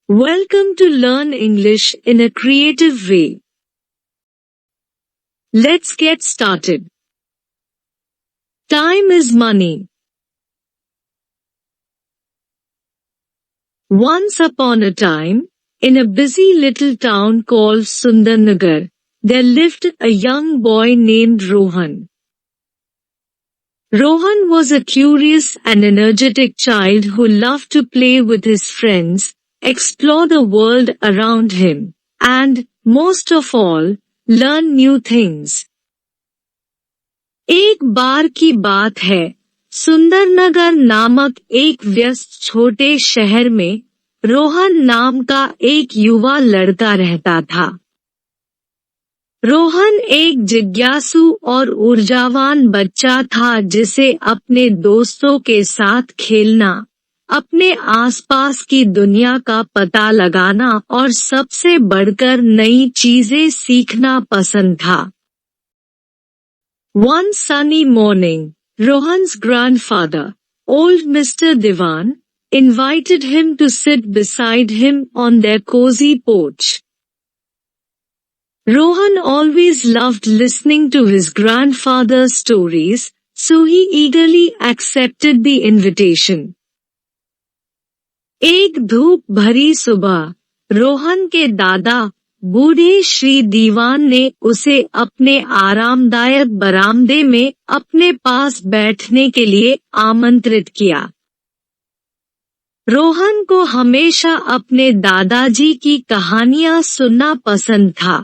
Welcome to Learn English in a Creative Way. Let's get started. Time is money. Once upon a time, in a busy little town called Sundarnagar, there lived a young boy named Rohan. Rohan was a curious and energetic child who loved to play with his friends, explore the world around him, and, most of all, learn new things. एक बार की बात है, सुंदरनगर नामक एक व्यस्त छोटे शहर में रोहन नाम का एक युवा लड़का रहता था। रोहन एक जिज्ञासु और ऊर्जावान बच्चा था जिसे अपने दोस्तों के साथ खेलना, अपने आसपास की दुनिया का पता लगाना और सबसे बढ़कर नई चीजें सीखना पसंद था। One sunny morning, Rohan's grandfather, old Mr. Diwan, invited him to sit beside him on their cozy porch. Rohan always loved listening to his grandfather's stories, so he eagerly accepted the invitation. एक धूप भरी सुबह, रोहन के दादा, बूढ़े श्री दीवान ने उसे अपने आरामदायक बरामदे में अपने पास बैठने के लिए आमंत्रित किया। रोहन को हमेशा अपने दादाजी की कहानियां सुनना पसंद था,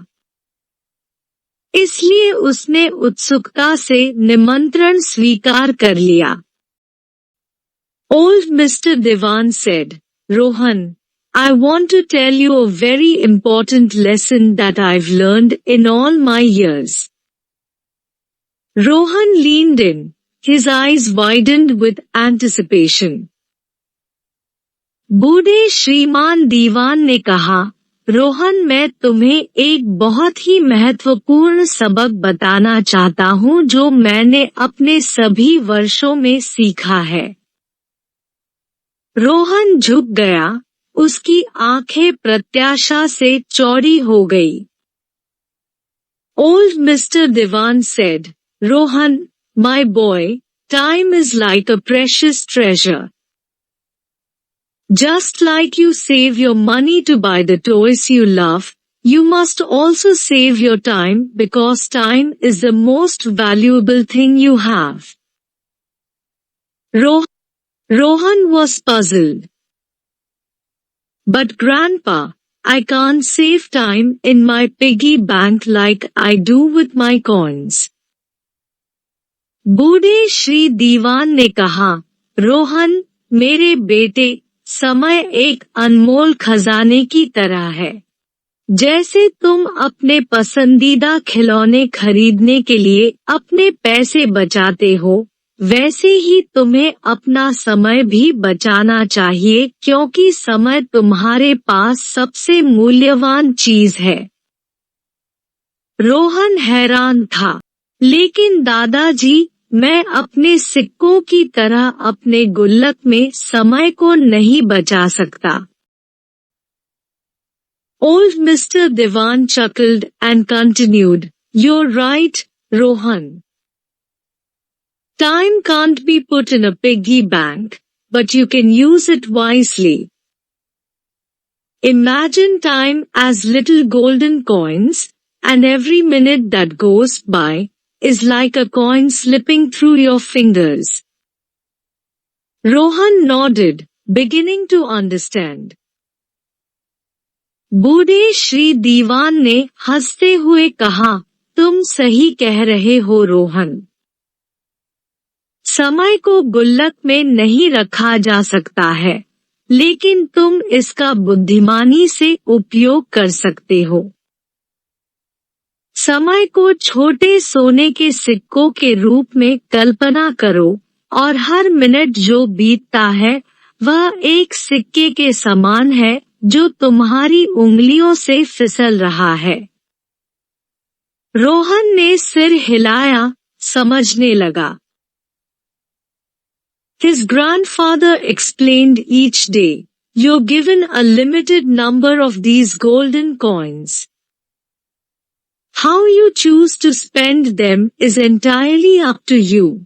इसलिए उसने उत्सुकता से निमंत्रण स्वीकार कर लिया। Old Mr. Diwan said, Rohan, I want to tell you a very important lesson that I've learned in all my years. Rohan leaned in, his eyes widened with anticipation. बूढ़े श्रीमान दीवान ने कहा, रोहन मैं तुम्हें एक बहुत ही महत्वपूर्ण सबक बताना चाहता हूँ जो मैंने अपने सभी वर्षों में सीखा है। रोहन झुक गया, उसकी आंखें प्रत्याशा से चौड़ी हो गई। Old Mr. Diwan said, Rohan, my boy, time is like a precious treasure. Just like you save your money to buy the toys you love, you must also save your time because time is the most valuable thing you have. Rohan was puzzled. But Grandpa, I can't save time in my piggy bank like I do with my coins. बूढ़े श्री दीवान ने कहा, रोहन, मेरे बेटे, समय एक अनमोल खजाने की तरह है। जैसे तुम अपने पसंदीदा खिलौने खरीदने के लिए अपने पैसे बचाते हो, वैसे ही तुम्हें अपना समय भी बचाना चाहिए क्योंकि समय तुम्हारे पास सबसे मूल्यवान चीज है। रोहन हैरान था, लेकिन दादाजी, मैं अपने सिक्कों की तरह अपने गुल्लक में समय को नहीं बचा सकता। Old Mr. Diwan chuckled and continued, You're right, Rohan. Time can't be put in a piggy bank, but you can use it wisely. Imagine time as little golden coins, and every minute that goes by is like a coin slipping through your fingers. Rohan nodded, beginning to understand. बूढ़े श्री दीवान ने हंसते हुए कहा, तुम सही कह रहे हो रोहन। समय को गुल्लक में नहीं रखा जा सकता है, लेकिन तुम इसका बुद्धिमानी से उपयोग कर सकते हो। समय को छोटे सोने के सिक्कों के रूप में कल्पना करो और हर मिनट जो बीतता है वह एक सिक्के के समान है जो तुम्हारी उंगलियों से फिसल रहा है। रोहन ने सिर हिलाया, समझने लगा। His grandfather explained each day, you're given a limited number of these golden coins. How you choose to spend them is entirely up to you.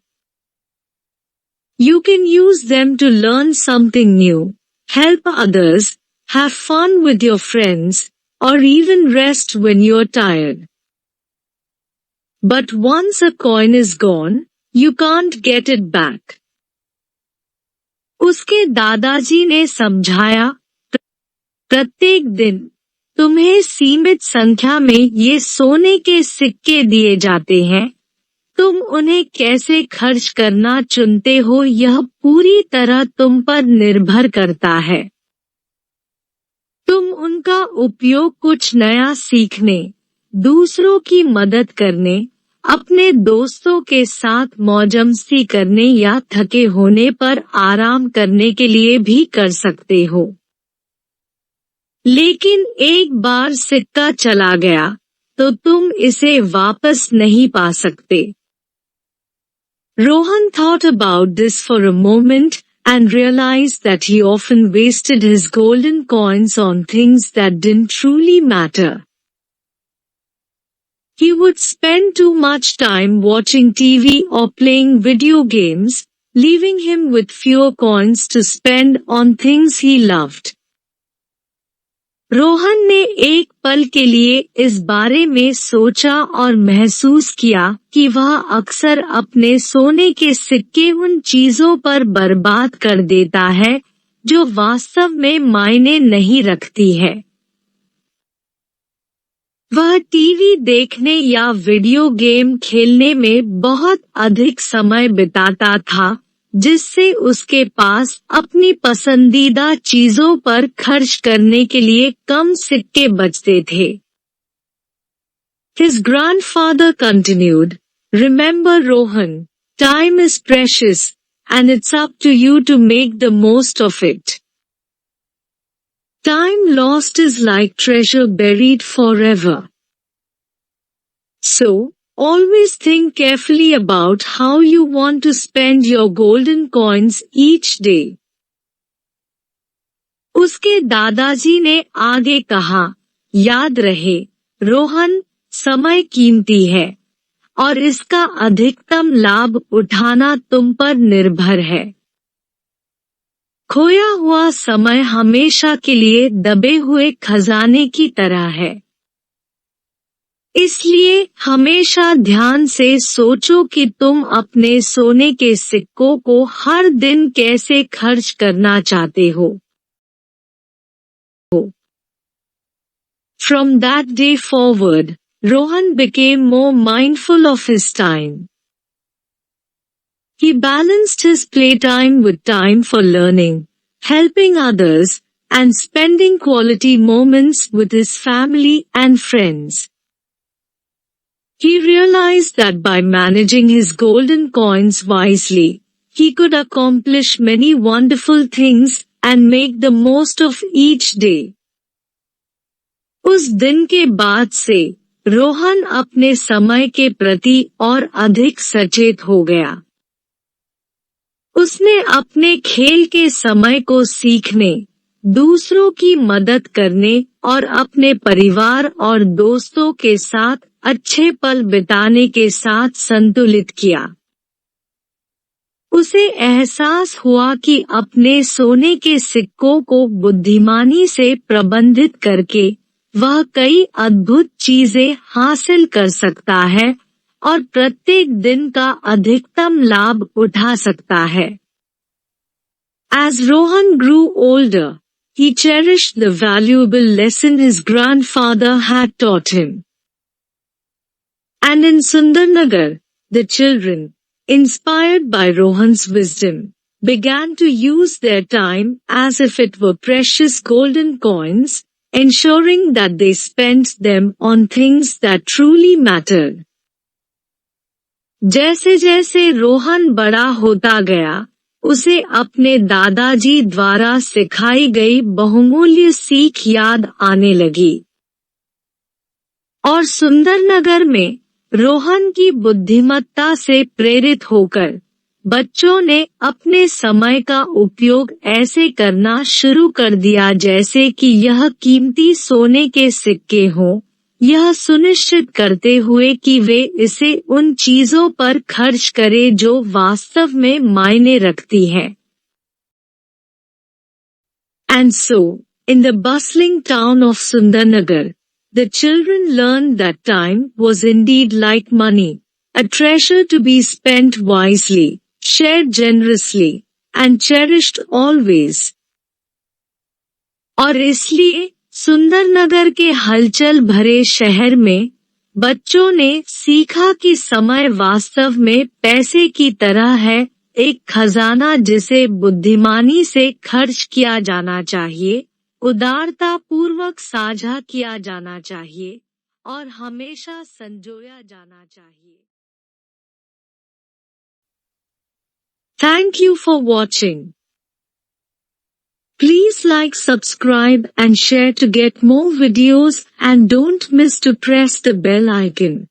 You can use them to learn something new, help others, have fun with your friends, or even rest when you're tired. But once a coin is gone, you can't get it back. उसके दादाजी ने समझाया, प्रत्येक दिन तुम्हें सीमित संख्या में ये सोने के सिक्के दिए जाते हैं। तुम उन्हें कैसे खर्च करना चुनते हो यह पूरी तरह तुम पर निर्भर करता है। तुम उनका उपयोग कुछ नया सीखने, दूसरों की मदद करने, अपने दोस्तों के साथ मौज-मस्ती करने या थके होने पर आराम करने के लिए भी कर सकते हो। लेकिन एक बार सिक्का चला गया, तो तुम इसे वापस नहीं पा सकते। Rohan thought about this for a moment and realized that he often wasted his golden coins on things that didn't truly matter. He would spend too much time watching TV or playing video games, leaving him with fewer coins to spend on things he loved. Rohan ने एक पल के लिए इस बारे में सोचा और महसूस किया कि वह अक्सर अपने सोने के सिक्के उन चीजों पर बर्बाद कर देता है जो वास्तव में मायने नहीं रखती है। वह टीवी देखने या वीडियो गेम खेलने में बहुत अधिक समय बिताता था, जिससे उसके पास अपनी पसंदीदा चीजों पर खर्च करने के लिए कम सिक्के बचते थे। His grandfather continued, "Remember Rohan, time is precious, and it's up to you to make the most of it. Time lost is like treasure buried forever. So, always think carefully about how you want to spend your golden coins each day." उसके दादाजी ने आगे कहा, याद रहे, रोहन, समय कीमती है, और इसका अधिकतम लाभ उठाना तुम पर निर्भर है। खोया हुआ समय हमेशा के लिए दबे हुए खजाने की तरह है। इसलिए हमेशा ध्यान से सोचो कि तुम अपने सोने के सिक्कों को हर दिन कैसे खर्च करना चाहते हो। From that day forward, Rohan became more mindful of his time. He balanced his playtime with time for learning, helping others, and spending quality moments with his family and friends. He realized that by managing his golden coins wisely, he could accomplish many wonderful things and make the most of each day. उस दिन के बाद से रोहन अपने समय के प्रति और अधिक सचेत हो गया। उसने अपने खेल के समय को सीखने, दूसरों की मदद करने और अपने परिवार और दोस्तों के साथ अच्छे पल बिताने के साथ संतुलित किया। उसे एहसास हुआ कि अपने सोने के सिक्कों को बुद्धिमानी से प्रबंधित करके वह कई अद्भुत चीजें हासिल कर सकता है और प्रत्येक दिन का अधिकतम लाभ उठा सकता है। As Rohan grew older, he cherished the valuable lesson his grandfather had taught him. And in Sundarnagar, the children, inspired by Rohan's wisdom, began to use their time as if it were precious golden coins, ensuring that they spent them on things that truly mattered. जैसे जैसे रोहन बड़ा होता गया, उसे अपने दादाजी द्वारा सिखाई गई बहुमूल्य सीख याद आने लगी। और सुंदरनगर में रोहन की बुद्धिमत्ता से प्रेरित होकर बच्चों ने अपने समय का उपयोग ऐसे करना शुरू कर दिया जैसे कि यह कीमती सोने के सिक्के हों, यह सुनिश्चित करते हुए कि वे इसे उन चीजों पर खर्च करें जो वास्तव में मायने रखती हैं। And so, in the bustling town of Sundarnagar, the children learned that time was indeed like money, a treasure to be spent wisely, shared generously, and cherished always. और इसलिए सुंदरनगर के हलचल भरे शहर में बच्चों ने सीखा कि समय वास्तव में पैसे की तरह है, एक खजाना जिसे बुद्धिमानी से खर्च किया जाना चाहिए, उदारता पूर्वक साझा किया जाना चाहिए और हमेशा संजोया जाना चाहिए। Thank you for watching. Please like, subscribe and share to get more videos, and don't miss to press the bell icon.